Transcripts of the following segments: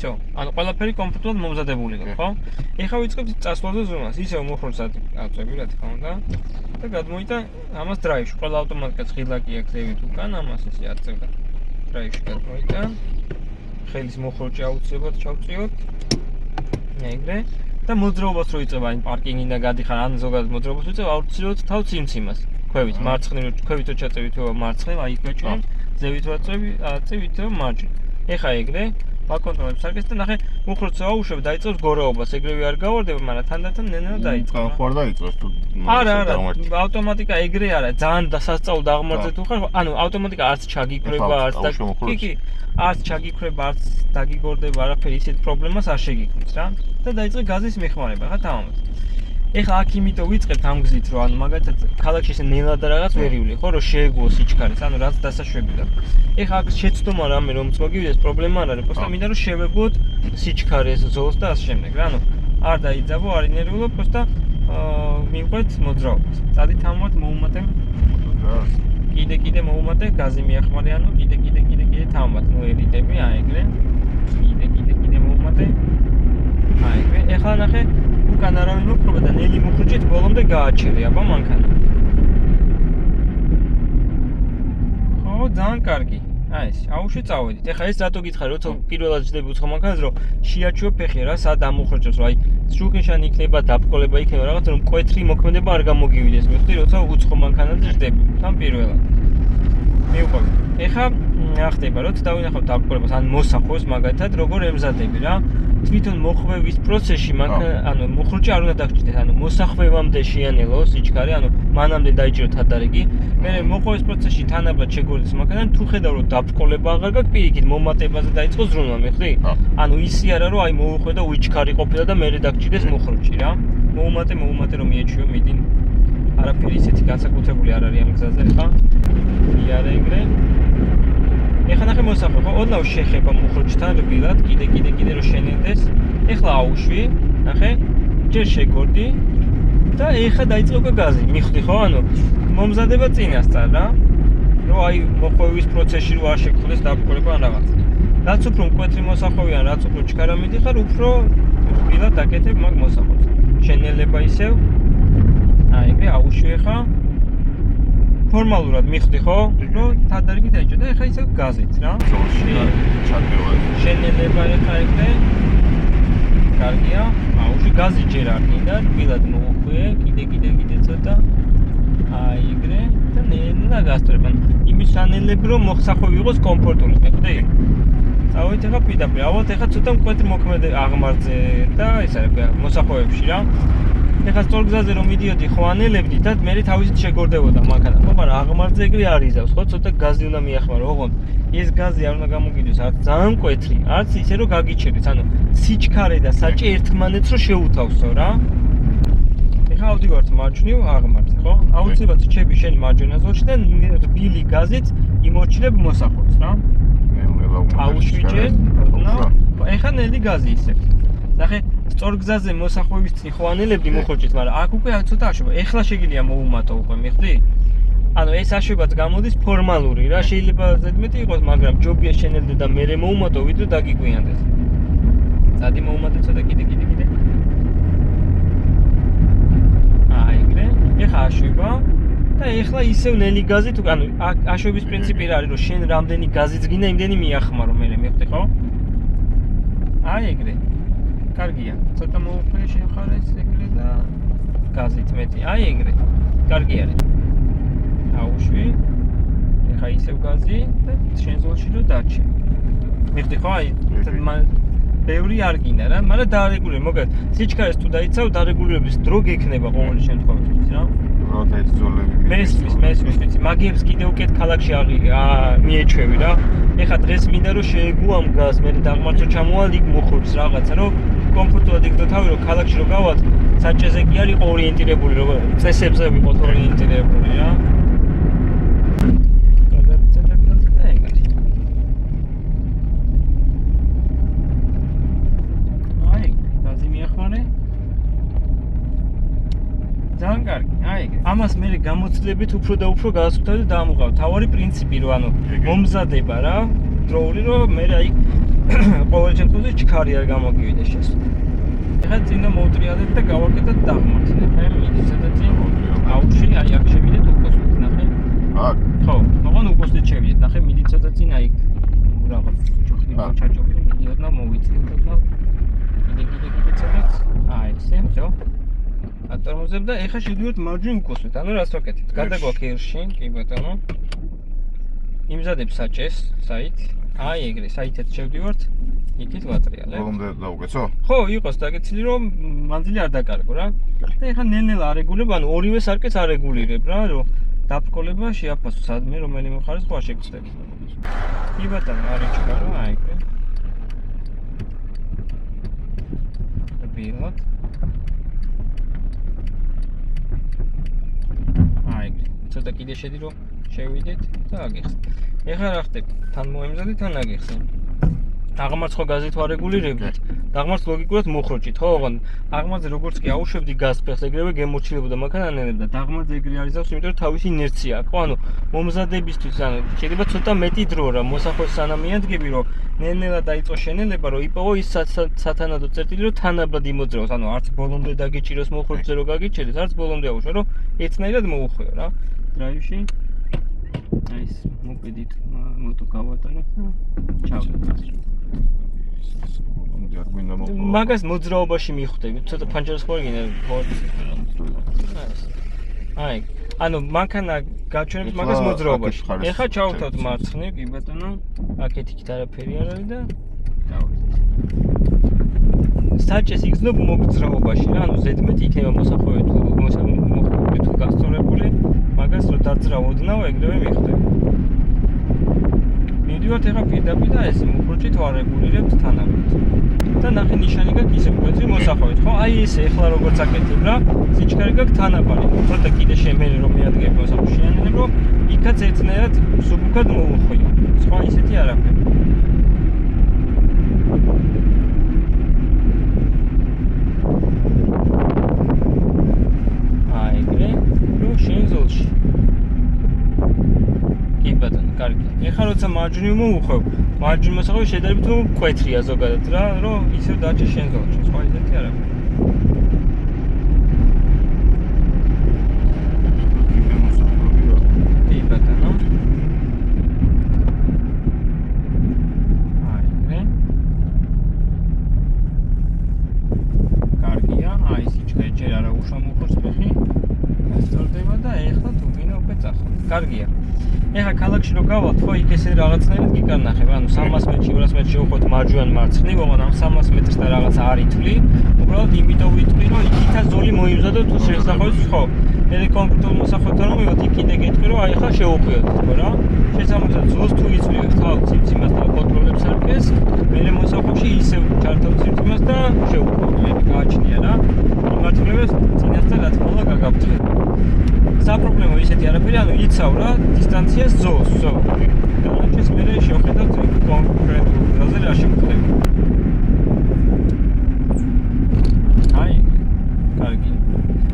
იცო? ანუ ყველაფერი კომფორტულად მომზადებული გქონდა, ხო? ეხლა ვიწყებთ წასვლაზე ზრუნვას. ისევ მოხროცად აწვევი, რა თქმა უნდა. და გადმოიტა ამას დრაივში. ყველა ავტომატიკაც ღილაკი აქვს ზევით უკან, ამას ისე აწევდა. დრაივში გადმოიტა. ხელის მოხროჭი აუცილებლად ჩავწიოთ. ეგრე. და მოძრაობას რო იწება, აი პარკინგიდან გადიხარ, ან ზოგადად მოძრაობას იწება, აუცილებლად თავ ციმციმას. ქვევით, მარცხნივ, ქვევით რო ჩაწევით მარცხნივ, აი გაჭრა, ზევით რო აწევით მარჯვნივ. ეხა ეგრე, ვაკონტროლებ სარკეს და ნახე, მოხროცო აუშვებ, დაიწყებს გორეობას, ეგრევე არ გავარდება, მაგრამ თანდათან ნენა დაიწყება. ხარ დაიწყებს თუ არა, ავტომატიკა ეგრე არა, ძალიან სასწაულ დაღმართზე თუ ხარ, ანუ ავტომატიკა არც ჩაგიქვრება, არც კი, არც ჩაგიქვრება, არც დაგიგორდება, არაფერი ისეთ პრობლემას არ შეგიქმნის რა. და დაიწყე გაზის მეხმარება, ხა თამამად. ეხლა აქ იმიტომ ვიწყებთ ამ გზით, რომ ანუ მაგალითად ქალაქში ესე ნელა და რაღაც ვერივლი, ხო, რომ შეეგუო სიჩქარეს, ანუ რაც დასაშვებია. ეხლა აქ შეცდომა რამე რომ წმოგივიდეს, პრობლემა არ არის, просто მინდა რომ შევეგუოთ სიჩქარეს, ზოლს და ასე შემდეგ რა. ანუ არ დაიძაბო, არ ინერვილო, просто მივყვეთ მოძრაობას. წადით ამოთ მოუმატებ. კიდე მოუმატე, გაზი მიახმარე, ანუ კიდე თამამად მოერიდები, აი ეგრე. კიდე მოუმატე. აი ეგრე. ეხლა ნახე უკან არავინ მოკრობა და ნელი მოხროჭით ბოლომდე გააჩერე, აბა მანქანა. ხო, ძალიან კარგი. აი ეს, აუშვი წავედით. ეხლა ეს რატო გითხარი, როცა პირველად ჯდები უცხო მანქანას, რომ შეაჩვეო ფეხი რა, სად ამოხროჭებს, რომ აი სრულკეშანი იქნება, დაბყოლება იქნება რაღაც, რომ მკვეთრი მოქმედება არ გამოგივიდეს, მეხდი, როცა უცხო მანქანაზე ჯდები, თან პირველად. მივყვები. ეხლა ახდება, როცა დავინახავ დაბყოლებას, ან მოსახვევს მაგალითად, როგორ ემზადები რა. თვითონ მოხვევის პროცესში ანუ მოხროჭი არ უნდა დაგჭირდეს, ანუ მოსახვევამდე შეანელო სიჩქარე, ანუ მანამდე დაიჭიროთ ადარიგი. მე მოხვევის პროცესში თანაბრად შეგორდეს მანქანა, თუ ხედავ რომ დაბყოლება აღარ გაქვს, პირიქით მომატებაზე დაიწყო ზრუნვა, მიხდი? ანუ ისი არა რომ აი მოუხვე და უიჩქარი ყოფილა და მე დაგჭირდეს მოხროჭი რა. მოუმატე რომ მიეჩვიო მიდინ. არაფერი ისეთი განსაკუთრებული არ არის ამ გზაზე ხა. იარა ეგრე. ეხლა ნახე მოსახვე, ხო, ოდნავ შეხება მოხროჭთან რბილად, კიდე რომ შენელდეს. ეხლა აუშვი, ნახე, ჯერ შეგორდი და ეხლა დაიწყო გაზი, მიხდი ხო, ანუ მომზადება წინასწარ რა. რომ აი მოხვევის პროცესში რო არ შეგხვდეს დაბყოლება ან რაღაც. რაც უფრო მკვეთრი მოსახვევი ან რაც უფრო ჩქარა მიდიხარ, უფრო რბილად დაკეთებ მაგ მოსახვევს. შენელება ისევ. აი ეგრე აუშვი ეხლა. ფორმალურად მიხდი ხო, რომ თადარიგი დაიჭო და ეხლა ისევ გაზით რა. შენელება ეხლა ეგრე. კარგია. აუშვი გაზი ჯერ არ მინდა, რბილად მოუხვიე, კიდე ცოტა. აი ეგრე და ნელა გასწრებ. იმის ანელები რომ მოსახვევი იყოს კომფორტული, მიხდი? წავედით ეხლა პირდაპირ. ალბათ ეხლა ცოტა მკვეთრი მოქმედი აღმართზე და ეს არის მოსახვევებში რა. ეხლა სწორ გზაზე რომ მიდიოდი ხო ანელებდი და მე თავისით შეგორდებოდა მანქანა. ხო, მაგრამ აღმართზე ეგრე არ იზავს, ხო, ცოტა გაზი უნდა მიახმარო, ოღონდ ეს გაზი არ უნდა გამოგიდეს, არც ძალიან მკვეთრი, არც ისე რომ გაგიჩერდეს, ანუ სიჩქარე და საჭე ერთმანეთს რო შეუთავსო რა. ეხლა ავდივართ მარჯვნივ აღმართზე, ხო? აუცილებლად რჩები შენ მარჯვენა ზოლში და რბილი გაზით იმორჩილებ მოსახვევს რა. აუშვი ჯერ, ეხლა ნელი გაზი ისე. ნახე, სწორ გზაზე მოსახვევის წინ ხო ანელებდი მოხროჭით, მაგრამ აქ უკვე ცოტა აშვება. ეხლა შეგიძლია მოუმატო უკვე, მიხდი? ანუ ეს აშვებაც გამოდის ფორმალური რა, შეიძლება ზედმეტი იყოს, მაგრამ ჯობია შენელდე და მერე მოუმატო, ვიდრე დაგიგვიანდეს. წადი მოუმატე ცოტა კიდე. აი ეგრე. ეხლა აშვება და ეხლა ისევ ნელი გაზით, ანუ აშვების პრინციპი რა არის, რომ შენ რამდენი გაზიც გინდა, იმდენი მიახმარო მერე, მიხდი ხო? აი ეგრე. კარგია. ცოტა მოუხვიე შეხარეს ეგრე და გაზით მეტი. აი ეგრე. კარგი არის. აუშვი. ეხა ისევ გაზი და შენ ზოლში რო დაჩი. მიხდი ხო? აი ბევრი არ გინდა რა, მაგრამ დაარეგულირე, მოგეთ. სიჩქარეს თუ დაიცავ, დარეგულირების დრო გექნება ყოველი შემთხვევაში რა. როცა ეს ზოლები მესმის, ვიცი, მაგიებს კიდე უკეთ ქალაქში მიეჩვევი რა. ეხა დღეს მინდა რომ შეეგუო ამ გაზს, მე დაღმართო ჩამოვალ იქ მოხვევს რაღაცა, რომ კომფორტულად იქნო თავი, რომ ქალაქში რო გავალ, საჭეზე კი არ იყო ორიენტირებული, რომ წესებზე ვიყოთ ორიენტირებული რა. ძალიან კარგი. აი ეგრე. ამას მე გამოცდილებით უფრო და უფრო გადასხდები და დაამოყავ. თავარი პრინციპი რომ ანუ მომზადება რა, დროული რომ მე აი ყოველ შემთხვევაში ჩქარი არ გამოგივიდეს შესვლა. ეხლა წინა მოვტრიალებ და გავაკეთოთ დაღმართი. ნახე, მიდის სადაც აუში, აი აქ შევიდეთ უკოსტით, ნახე. აქ. ხო, მაგრამ უკოსტით შევიდეთ, ნახე, მიდის სადაც აი რაღაც ჯოხი ჩაჭობილი, მიდიოდნა მოვიწილდო. კიდე სადაც. აი, ესე, всё. ატორმოზებ და ეხლა შევიდეთ მარჯვენ უკოსტით. ანუ რას ვაკეთებთ? გადაგვაქვს ერში, კი ბატონო. იმზადებ საჭეს, საით. აი ეგრე, საითაც შევდივართ. იქით ვატრიალებ. ბოლომდე დაუკეცო? ხო, იყოს დაგეცილი რომ მანძილი არ დაკარგო რა. და ეხლა ნელ-ნელა არეგულებ, ანუ ორივე სარკეს არეგულირებ რა, რომ დაბკოლება შეაფასო სადმე რომელიმე მხარეს ხო შეგწდები. კი ბატონო, არის ჩქარო, აი ეგრე. ბილოთ. აი ეგრე. ცოტა კიდე შედი რომ შევიდეთ და აგიხსნით. ეხლა რა ხდება? თან მოემზადეთ, თან აგიხსნით. აღმართ ხო გაზით ვარეგულირებდით. აღმართ ლოგიკურად მოხროჭით, ხო? ოღონდ აღმართზე როგორც კი აუშვებდი გაზფეხს, ეგრევე გემორჩილებოდა მანქანანელებ და აღმართზე ეგრე არის აქვს, იმიტომ რომ თავისი ინერცია აქვს, ხო? ანუ მომზადებისთვის, ანუ შეიძლება ცოტა მეტი დრო რა, მოსახოს სანამ მიადგები, რომ ნელ-ნელა დაიწყო შენელება, რომ იპოვო ის სათანადო წერტილი, რომ თანაბრად იმოძრაოს, ანუ არც ბოლომდე დაგიჭიროს მოხროჭზე რომ გაგიჭერეს, არც ბოლომდე აუშვა, რომ ერთნაირად მოუხვიო რა. დრაივში აი ეს მოპედით მოტო გავატარებ და ჩავდივარ. მაგას მოძრაობაში მიხვდები, ცოტა ფანჯარას ხო გინდა ხორცი. აი, ანუ მანქანა გაჩვენებს მაგას მოძრაობაში. ეხლა ჩავთავთ მარცხნივ, კი ბატონო. აქეთ იქით არაფერი არ არის და დავიდეთ. საჭეს იგზნობ მოგძრაობაში რა, ანუ ზედმეტი იქნება მოსახვევი თუ მოხდები თუ გასწორებული, მაგას რო დაძრავოდნავ, ეგრევე მიხვდები. მიდივართ ეხლა პირდაპირ და ესე მოხროჭით ვარეგულირებთ თანაბრად. და ნახე ნიშანი გაქვს ისე მკვეთრი მოსახვევით, ხო? აი ესე ეხლა როგორც აკეთებ რა, სიჩქარე გაქვს თანაბარი. ცოტა კიდე შემერე რომ მიადგები მოსახვევში ანელებ, რომ იქაც ერთნაირად სუბუქად მოუხვიო. სხვა ისეთი არაფერი. აი ეგრე, რო შენ ზოლში. კი ბატონო, კარგი. ეხლა როცა მარჯვნივ მოუხვევ, მარჯვნივ მოსახვევი შედარებით მკვეთრია ზოგადად რა, რომ ისევ დაჭე შენ ზოლში. სხვა ისეთი არაფერი. კი ბატონო. აი ეგრე. კარგია, აი სიჩქარე ჯერ არა უშვა მოხოს ფეხი. სწორდება და ეხლა თუ გინდა უკვე წახო. კარგია. ეხლა ქალაქში რო გავალთ, ხო იქ ესე რაღაცნაირად გიკარნახებ, ანუ 300 მეტრში, 200 მეტრში უხოთ მარჯვენ მარცხნივ, ოღონდ ამ 300 მეტრს და რაღაც არ ითვლი. უბრალოდ იმიტომ ვიტყვი, რომ იქითაც ზოლი მოიმზადო თუ შესახვევს, ხო. მე კონკრეტულ მოსახვევთან რომ მივიდეთ, კიდე გეტყვი, რომ აი ხა შევუხვიოთ, ხო რა. შესაბამისად ზოლს თუ იწვიოთ, თავ ციმციმას და კონტროლებს არქეს, მე მოსახვევში ისევ ჩართავ ციმციმას და შევუხვიოთ, გააჩნია რა. მიმართულებას წინასწარ რა თქმა უნდა გაგაბჭდეთ. საპრობლემო ისეთი არაფერი, ანუ იცავ რა დისტანციას ზოლს, ვსო. განაჩეს მე შევხედავთ კონკრეტულ ზოლზე რა შევხვდები. აი, კარგი.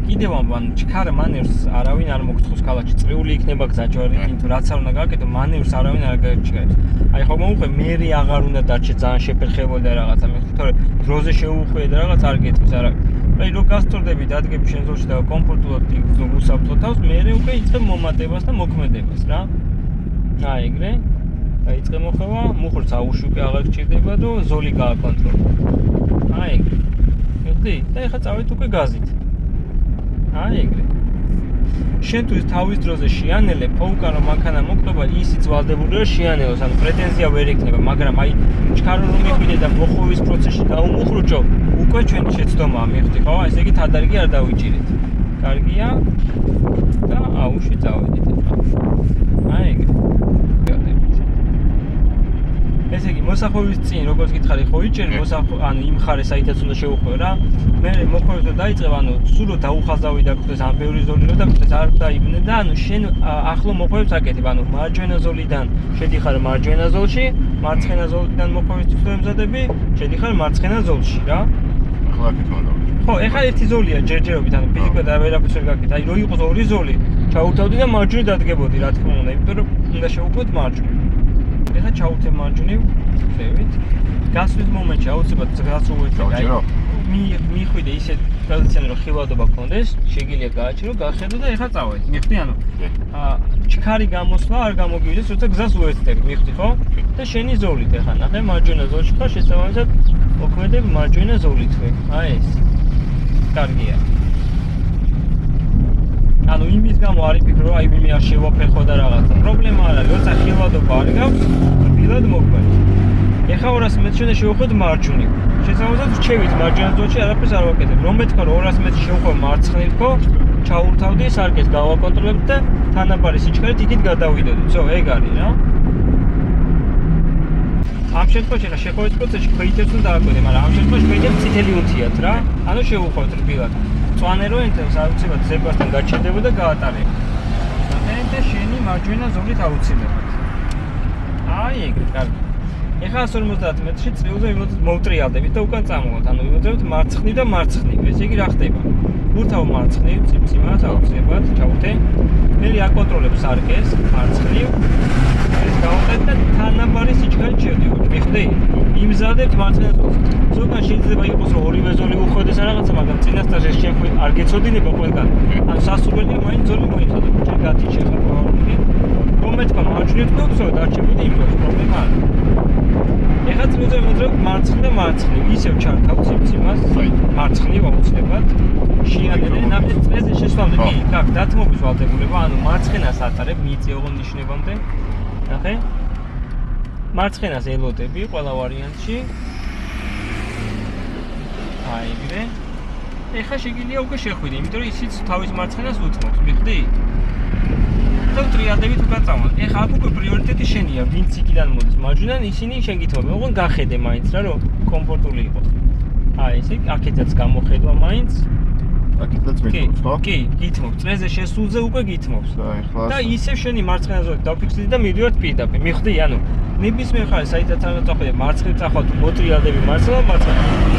კიდევ ამ ჩქარა მანევრს არავინ არ მოგწოს ქალაქში, წრიული იქნება გზაჯვარი, თუ რაც არ უნდა გააკეთო, მანევრს არავინ არ გაჩქარებს. აი ხო მოუხვე, მე აღარ უნდა დარჩე ძალიან შეფერხებული და რაღაცა მე თორე დროზე შევუხვე და რაღაც არ გეტყვის არა. აი რო გასწორდები დადგები შენ ზოლში და კომფორტულად უსაფრთხო თავს, მე უკვე იწყებ მომატებას და მოქმედებას რა. აი ეგრე. დაიწყე მოხევა, მუხრს აუში უკვე აღარ გჭირდება და ზოლი გააკონტროლო. აი ეგრე. მიგდი? და ეხლა წავით უკვე გაზით. აი ეგრე. შენ თუ თავის დროზე შეანელებ, ხო უკანო მანქანა მოკვდება, ისიც ვალდებულია შეანელოს, ანუ პრეტენზია ვერ ექნება, მაგრამ აი ჩქარო რომ მიხვიდე და მოხოვის პროცესში დაუმუხრუჭო, უკვე ჩვენი შეცდომაა მიხდი, ხო? ესე იგი თადარგი არ დავიჭირეთ. კარგია? და აუში წავედით ახლა. აი ეგრე. ესე იგი მოსახვევის წინ როგორც გითხარი ხო იჭერი ანუ იმ ხარეს საითაც უნდა შევუხვევ რა. მე მოხვევს და დაიწყებ ანუ სულ რომ დაუხაზავი და გქონდეს ამ ბევრი ზოლი რომ და გქონდეს არ დაიბნე და ანუ შენ ახლო მოხვევს აკეთებ ანუ მარჯვენა ზოლიდან შედიხარ მარჯვენა ზოლში, მარცხენა ზოლიდან მოხვევისთვის რომ ემზადები, შედიხარ მარცხენა ზოლში რა. ახლა გითხოვდა. ხო, ეხლა ერთი ზოლია ჯერჯერობით, ანუ ფიზიკურად არაფერს ვერ გაკეთე. აი რო იყოს ორი ზოლი, ჩაუთავდი და მარჯვნივ დადგებოდი, რა თქმა უნდა, იმიტომ რომ უნდა შევუხვოთ მარჯვნივ. ეხლა ჩავუცე მარჯვნივ, ხევით. გასვლის მომენტში აუცილებლად გზას უერთდები. გავჭირო? მიხვიდე ისე ტრადიციული რომ ხილვადობა გქონდეს, შეგიძლია გააჩირო, გახედო და ეხლა წავედი. მიხვდი ანუ ჩქარი გამოსვლა არ გამოგივიდეს, როცა გზას უერთდები, მიხვდი ხო? და შენი ზოლით ეხლა ნახე მარჯვენა ზოლში ხარ, შესაბამისად მოქმედებ მარჯვენა ზოლითვე. აი ეს. კარგია. ანუ იმის გამო არ იფიქრო, რომ აი მე არ შევაფეხო და რაღაცა. პრობლემა არ არის, როცა ხილვადობა არ გაქვს, რბილად მოქმედებს. ეხლა 200 მეტრში უნდა შევხვდეთ მარჯვნივ. შესაბამისად რჩევით მარჯვენა ზოლში არაფერს არ ვაკეთებ. რომ მეთქვა რომ 200 მეტრში შევხვდე მარცხნივ ხო? ჩაურთავდი სარკეს გავაკონტროლებდი და თანაბარი სიჩქარით იქით გადავიდოდი. ცო, ეგ არის რა. ამ შემთხვევაში ხა შეხვედრის პროცესში ქვეითებს უნდა დააკვირდე, მაგრამ ამ შემთხვევაში ქვეითებს წითელი უთიათ რა. ანუ შევუხვევთ რბილად. მწვანე რო ენთებს აუცილებლად ზებასთან გაჩერდება და გაატარებ. და შენი მარჯვენა ზოლით აუცილებლად. აი ეგ, კარგი. ეხლა 150 მეტრში წრიულზე მოვტრიალდებით და უკან წამოვართ. ანუ ვიმოძებთ მარცხნივ და მარცხნივ. ესე იგი რა ხდება? ურთავ მარცხნივ, ციმციმას აუცილებლად ჩავხდე. მე აკონტროლებ სარკეს მარცხნივ. ეს გავაკეთე და თანაბარი სიჩქარით შევდივარ. მიხვდი? იმზადებთ მარცხენა ზოლს. ზოგან შეიძლება იყოს რომ ორივე ზოლი უხვდეს რაღაცა, მაგრამ წინასწარ შენ არ გეცოდინება ყველგან. ანუ სასურველია მაინც ზოლი მოიხადო. შენ გათიჩე ხარ ყოველდღე. რომ მეთქვა მარჯვნივ გქონსო და არჩევდი იმ დროს პრობლემა არ არის. ეხლა წრუზე მოძრაობ მარცხნივ და მარცხნივ. ისევ ჩართავ ციმციმას მარცხნივ აუცილებლად. შეანელე ნახე წრეზე შესვლამდე. კი, გაკ დათმობის ვალდებულება, ანუ მარცხენას ატარებ მიწი ოღონდ ნიშნებამდე. ნახე? მარცხენას ელოდები ყველა ვარიანტში. აი ეგრე. ეხლა შეგიძლია უკვე შეხვიდე, იმიტომ რომ ისიც თავის მარცხენას უთმობს, მიხვდი? და ტრიალდებით უკან წავალ. ეხლა აქ უკვე პრიორიტეტი შენია, ვინც იქიდან მოდის მარჯვნიდან, ისინი შენ გითხოვენ, ოღონდ გახედე მაინც რა, რომ კომფორტული იყოს. აი ესე, აქეთაც გამოხედვა მაინც. აქეთაც მეთქობს, ხო? კი, გითმობს. წრეზე შესულზე უკვე გითმობს. და ისევ შენი მარცხენა ზოლით დავფიქსდი და მივდივართ პირდაპირ. მიხვდი, ანუ ნებისმიერ ხარ საითაც არ წახვიდე მარცხნივ წახვალ თუ მოტრიალდები მარცხნივ.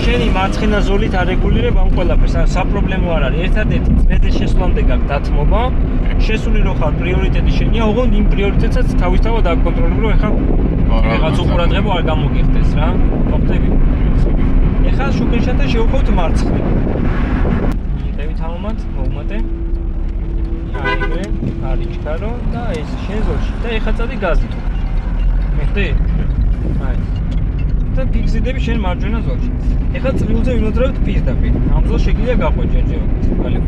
შენი მარცხენა ზოლით არეგულირებ ამ ყველაფერს. საპრობლემო არ არის. ერთადერთი წრეზე შესვლამდე გაქვს დათმობა. შესული რო ხარ პრიორიტეტი შენია, ოღონდ იმ პრიორიტეტსაც თავისთავად აკონტროლებ, რომ ეხლა რაღაც უყურადღება არ გამოგიხდეს რა. მოხდები? ეხლა შუქეშათა შევხვდით მარცხნივ. მივიდევით ამომად, მოუმატე. აი ეგრე, არის ჩქარო და ეს შენ ზოლში და ეხლა წადი გაზით. მიხვდი? აი. და ფიქსირდები შენ მარჯვენა ზოლში. ეხლა წრიულზე ვიმოძრავთ პირდაპირ. ამ ზოლს შეგიძლია გაყვეთ ჯერჯერობით. ხალე.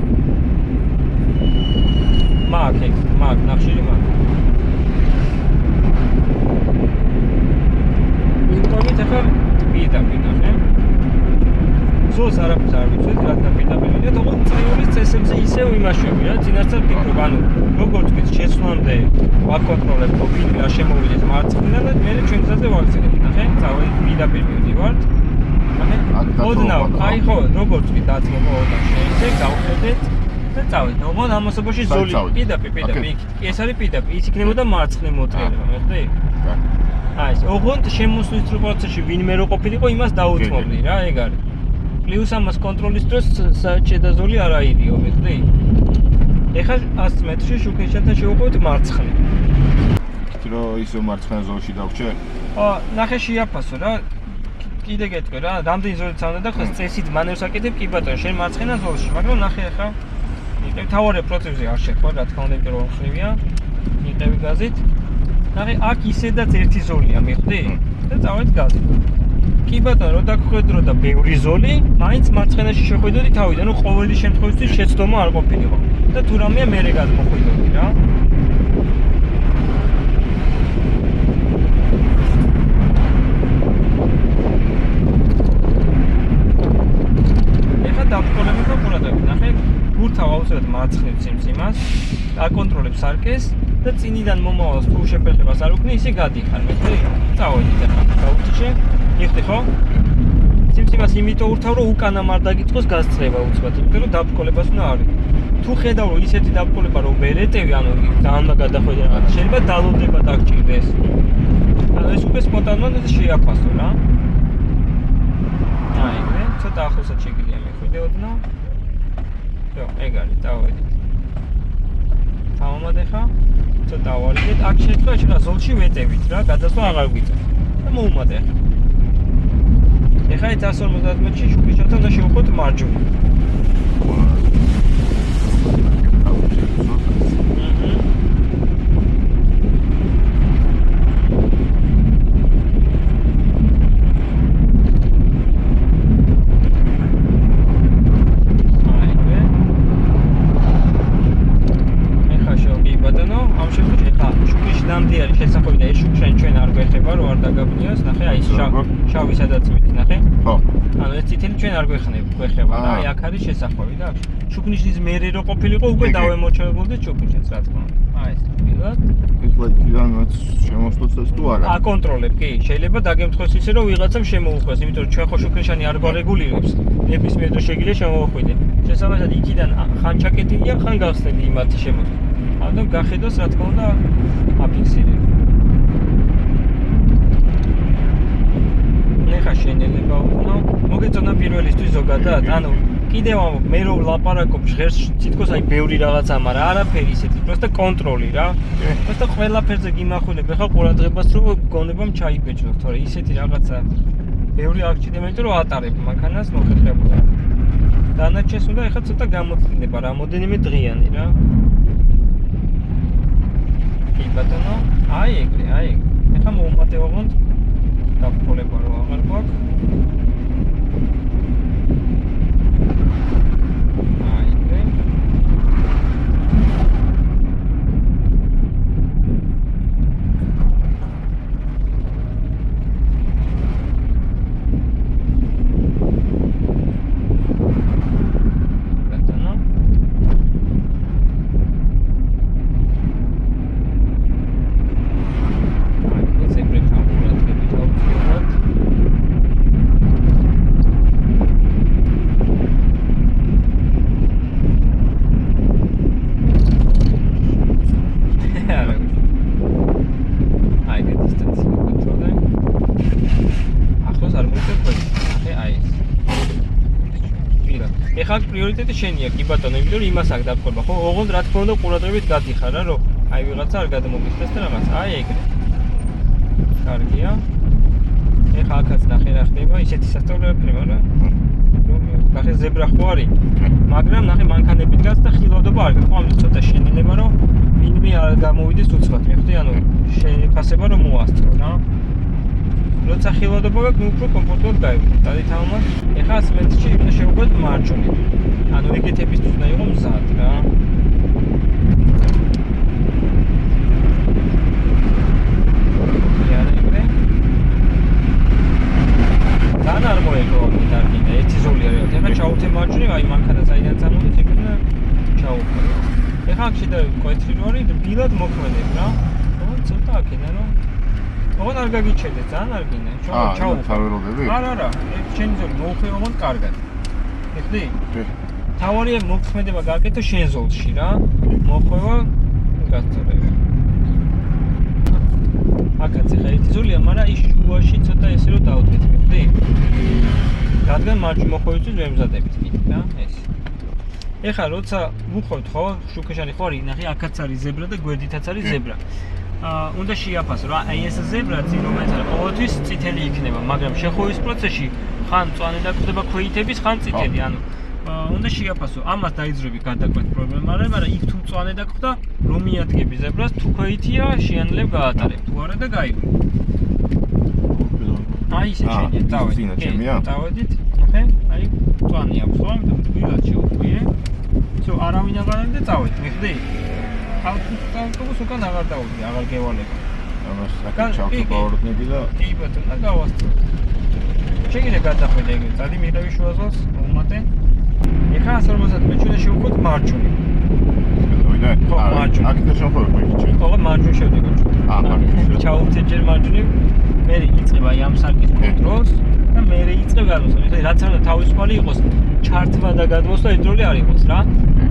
მაგ ნახშირი მაგ. ვიმტოვით ეხლა პირდაპირ ნახე. ზოლს არაფერს არ ვიცით, რადგან პირდაპირია, თუმცა წრიულის წესებზე ისევ იმაშები რა, წინასწარ ფიქრობ, ანუ როგორც ვიც შესვლამდე ვაკონტროლებ, რომ ვინმე არ შემოვიდეს მარცხნიდან და მე ჩვენ გზაზე ვაქცევთ, ნახე, წავედი პირდაპირ მივდივართ. ნახე, ოდნავ, აი ხო, როგორც ვით დათმობა ოდნავ შეიძლება გავხედეთ და წავედი. ოღონდ ამასობაში ზოლი პირდაპირ. ეს არის პირდაპირ, ის იქნებოდა მარცხნივ მოტრიალება, მიხვდი? აი ეს, ოღონდ შემოსვლის პროცესში ვინმე რო ყოფილიყო, იმას დაუთმობდი რა, ეგ არის. პლუს ამას კონტროლის დროს საჭედა ზოლი არ აირიო, მიხვდი? ეხლა 100 მეტრში შუქეშათა შევუყვეთ მარცხნივ. იქით რომ ისო მარცხენა ზოლში დავრჩე? ნახე შეაფასო რა. კიდე გეტყვი რა, რამდენი ზოლით წავდა და ხეს წესით მანევრს აკეთებ, კი ბატონო, შენ მარცხენა ზოლში, მაგრამ ნახე ახლა. იყევი თავარი პროცესზე არ შეხვდა, რა თქმა უნდა, იმიტომ რომ ხრივია. იყევი გაზით. ნახე, აქ ისედაც ერთი ზოლია, მიხვდი? და წავედი გაზით. კი ბატონო, რო დაგხვედრო და ბევრი ზოლი, მაინც მარცხენაში შეხვედრდი თავიდან, ну ყოველი შემთხვევისთვის შეცდომა არ ყოფილიყო. და თუ რამეა მერე გადმოხვიდოდი რა. ეხლა დავყოლები და ყურადღებით, ნახე, გურთავ აუცილებლად მარცხნივ ციმციმას, აკონტროლებ სარკეს და წინიდან მომავალს თუ შეფერხებას არ უქნი, ისე გადიხარ, მიხვდი? წავედი ახლა, გავუთიჩე. მიხვდი ხო? ციმციმას იმიტომ ურთავ, რომ უკანამ არ დაგიწყოს გასწრება უცბად, იმიტომ რომ დაბყოლებას უნდა არის. თუ ხედავ, რომ ისეთი დაბყოლება რომ ვერ ეტევი, ანუ ძალიან გადახვედრა რაღაც, შეიძლება დალოდება დაგჭირდეს. ანუ ეს უკვე სპონტანურად შეაფასო რა. აი, მე ცოტა ახლოსაც შეგიძლია მიხვიდე ოდნავ. ხო, ეგ არის, წავედით. თამამად ეხა ცოტა ავარიდეთ. აქ შეცვლა შეიძლება ზოლში ვეტევით რა, გადასვლა აღარ გვიწევს. და მოუმატე ახლა. აი 150 მეტრში შუქიშანთან და შევხვდით მარჯვნივ. ნამდვიერი შესახვევი და ეს შუქშანი ჩვენ არ გვეხება რო არ დაგაბნიოს, ნახე აი ეს შავი სადაც მით, ნახე? ხო. ანუ ეს წითელი ჩვენ არ გვეხება და აი აქ არის შესახვევი და შუქნიშნის მერე რო ყოფილიყო უკვე დავემორჩილებოდით შუქნიშნს რა თქმა უნდა. აი ეს პირველად. პირველადაც შემოსვლას თუ არა? აკონტროლებ, კი, შეიძლება დაგემთხოს ისე რომ ვიღაცამ შემოუხვას, იმიტომ რომ ჩვენ ხო შუქნიშანი არ გვარეგულირებს. ნებისმიერ დროს შეგიძლია შემოვახვიდე. შესაბამისად იქიდან ხან ჩაკეტილია, ხან გახსნილი იმათი შემოსვლა. ანუ გახედოს რა თქმა უნდა აფიქსირებ. ნახა შენელება უნდა. მოგეწონა პირველისთვის ზოგადად, ანუ კიდევ მე რო ვლაპარაკობ ჟღერს თითქოს აი ბევრი რაღაცა, მაგრამ არაფერი ისეთი, просто კონტროლი რა. просто ყველაფერზე გიმახვილებ, ახლა ყურადღებას რომ გონებამ ჩაიბეჭდო, თორე ისეთი რაღაცა ბევრი არ გჭირდება, იმიტომ რომ ატარებ მანქანას მოხერხებული. დანარჩენს უნდა ახლა ცოტა გამოცდილება, რამოდენიმე დღიანი რა. კი ბატონო, აი ეგრე. ეხლა მოუმატე ოღონდ დაფოლება რო აღარ გვაქვს. აი ეგრე. ბატონო ეხლა პრიორიტეტი შენია, კი ბატონო, იმიტომ რომ იმას აქ დაგყვება, ხო? ოღონდ რა თქმა უნდა ყურადღებით გადიხარ რა, რომ აი ვიღაცა არ გადამოგიხდეს და რაღაც. აი ეგრე. კარგია. ეხლა აქაც ნახე რა ხდება, ისეთი სასწაულებები, მაგრამ ნახე ზებრა ხო არის, მაგრამ ნახე მანქანებით გას და ხილვადობა არ გაქვს. ხო, ამით ცოტა შენელება, რომ ვინმე არ გამოვიდეს უცბად, მიხვდი, ანუ შეფასება რომ მოასწრო რა. როცა ხილვადობა გაქვს, ნუ უფრო კომფორტულად გაივიდეთ. დადითამამად, ეხლა 100 მეტრში უნდა შევხვდეთ მარჯვნივ. ანუ ეგეთებისთვის უნდა იყო მზად რა. თან არ მოეგო დარგინდა, ერთი ზოლი არის. ეხლა ჩაუვთე მარჯვნივ, აი მანქანა საიდან წამოდით, იქიდან ჩაუვხო. ეხლა აქ შედა კვეთრი რო არის, რბილად მოქმედებ რა. ოღონდ ცოტა აქედან რომ ოღონდ არ გაგიჩერდე, ძალიან არ გინდა. ჩაუვხო. თავეროდები? არა, შენი ზოლი მოუხვე ოღონდ კარგად. ეხდი? კი. თავარია მოქმედება გააკეთო შენ ზოლში რა. მოხვევა გასწორება. აქაც ეხლა ერთი ზოლია, მაგრამ ის შუაში ცოტა ესე რომ დავდეთ, მიხვდი? რადგან მარჯვნივ მოხვევისთვის ვემზადებით კიდე რა, ეს. ეხლა როცა ვუხოთ ხო, შუქეშანი ხო არის, ნახე, აქაც არის ზებრა და გვერდითაც არის ზებრა. უნდა შეაფასო რა, აი ეს ზებრა წინ რომელიც არის, ყოველთვის წითელი იქნება, მაგრამ შეხვევის პროცესში ხან მწვანე დაგხვდება ქვეითების, ხან წითელი, ანუ უნდა შეაფასო, ამას დაიძრები გადაკვეთ პრობლემა არა, მაგრამ იქ თუ მწვანე დაგხვდა, რომ მიადგები ზებრას, თუ ქვეითია, შეანელებ გაატარებ, თუ არა და გაივლი. აი ისე შენია, დავედით, ნახე, აი მწვანე აქვს ხო, ამიტომ თბილად შევხვიე. всё, არავინ აღარ არის და წავედი, მიხვდი? ავტობუს უკან აღარ დავუდი, აღარ გევალება. ამას საკითხი ჩავწოვარდნები და კი ბატონო, და გავასწრო. შეგიძლია გადახვიდე ეგრე, წადი მიღები შუაზოლს, მოუმატე. ეხლა 150 მეტრში შევხვდით მარჯვნივ. ხო, მარჯვნივ. აქედან შევხვდით მოიქჩი. ხო, მარჯვნივ შევდივარ. მარჯვნივ. ჩაუვთე ჯერ მარჯვნივ, მე იწყება ამ სარკის კონტროლს და მე იწყებ გადმოსვლა. ეხლა რაც არ უნდა თავისუფალი იყოს, ჩართვა და გადმოსვლა ერთდროული არ იყოს რა.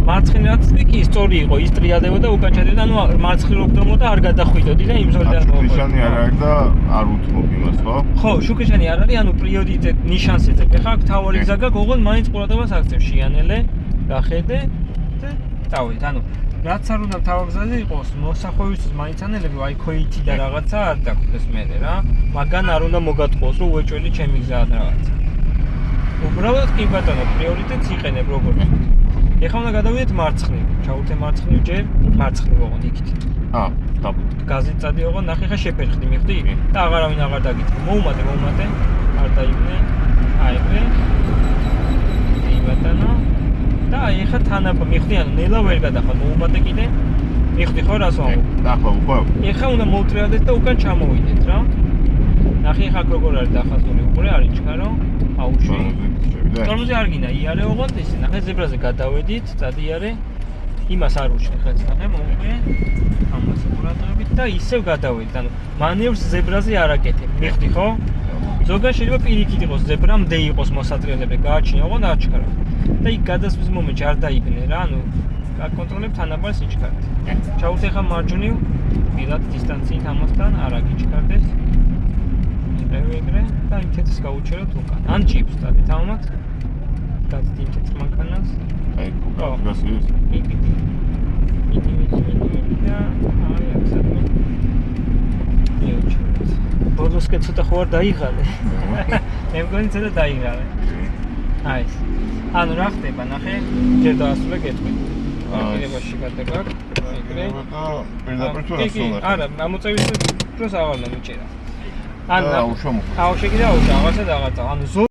მარცხენაც კი სწორი იყო, ის ტრიადებოდა უკან ჩადიოდა, ანუ მარცხნივ ოფდომოდა არ გადახვიდოდი და იმ ზოლიდან მოხვდა. შუქეშანი არ არის და არ უთმობ იმას, ხო? ხო, შუქეშანი არ არის, ანუ პრიორიტეტ ნიშანს ეძებ. ეხლა აქ თავარი გზა გაქვს, ოღონდ მაინც ყურადღებას აქცევ, შეანელე, გახედე და წავედი. ანუ რაც არ უნდა თავარ გზაზე იყოს, მოსახვევისთვის მაინც ანელები, აი ქვეითი და რაღაცა არ დაგხვდეს მერე რა. მაგან არ უნდა მოგატყოს, რომ უეჭველი ჩემი გზაა და რაღაცა. უბრალოდ კი ბატონო, პრიორიტეტს იყენებ როგორ. ეხლა უნდა გადავიდეთ მარცხნივ. ჩავუთე მარცხნივ ჯერ, მარცხნივ ოღონდ იქით. დაბლა. გაზით წადი ოღონდ, ნახე ხა შეფერხდი, მიხდი? და აღარავინ აღარ დაგიწყო. მოუმატე, არ დაიბნე. აი ეგრე. დი ბატონო. და აი ხა თანაბა მიხდი, ანუ ნელა ვერ გადახარ, მოუმატე კიდე. მიხდი ხო რას ვამბობ? ახლა უკვე. ეხლა უნდა მოვტრიალდეთ და უკან ჩამოვიდეთ რა. ნახე ხა როგორ არის დახაზული უყურე, არის ჩქარო. აუში. თორმოზე არ გინდა, იარე ოღონდ ისე, ნახე ზებრაზე გადავედით, წადი იარე. იმას არ უჩნე ხელს, ნახე მოუყე. ამას ყურადღებით და ისევ გადავედით. ანუ მანევრს ზებრაზე არ აკეთებ. მიხდი ხო? ზოგადად შეიძლება პირიქით იყოს ზებრა, მდე იყოს მოსატრიალებელი, გააჩინე ოღონდ არ ჩქარო. და იქ გადასვლის მომენტში არ დაიბნე რა, ანუ გაკონტროლებ თანაბარ სიჩქარით. ჩავუთე ხა მარჯვნივ, მილად დისტანციით ამასთან არ აგიჩქარდეს. ეგრე და იმთეთს გაუჩეროთ უკან. ან ჭიპს დადით ამათ. დადით იმთეთს მანქანას. აი, გასის. იგი და აი აქ სადმე. ბოლოსკე ცოტა ხო არ დაიღალე. მე მგონი ცოტა დაიღალე. აი ეს. ანუ რა ხდება, ნახე, ჯერ დაასრულე გეტყვი. პირებაში გადება, ეგრე. პირდაპირ თუ ასულა. არა, ამოწევის დროს აღარ მომიჭერა. ანუ აუშვა მოხდა. აუშე კიდე აუშა, აღარსა და აღარ წავა. ანუ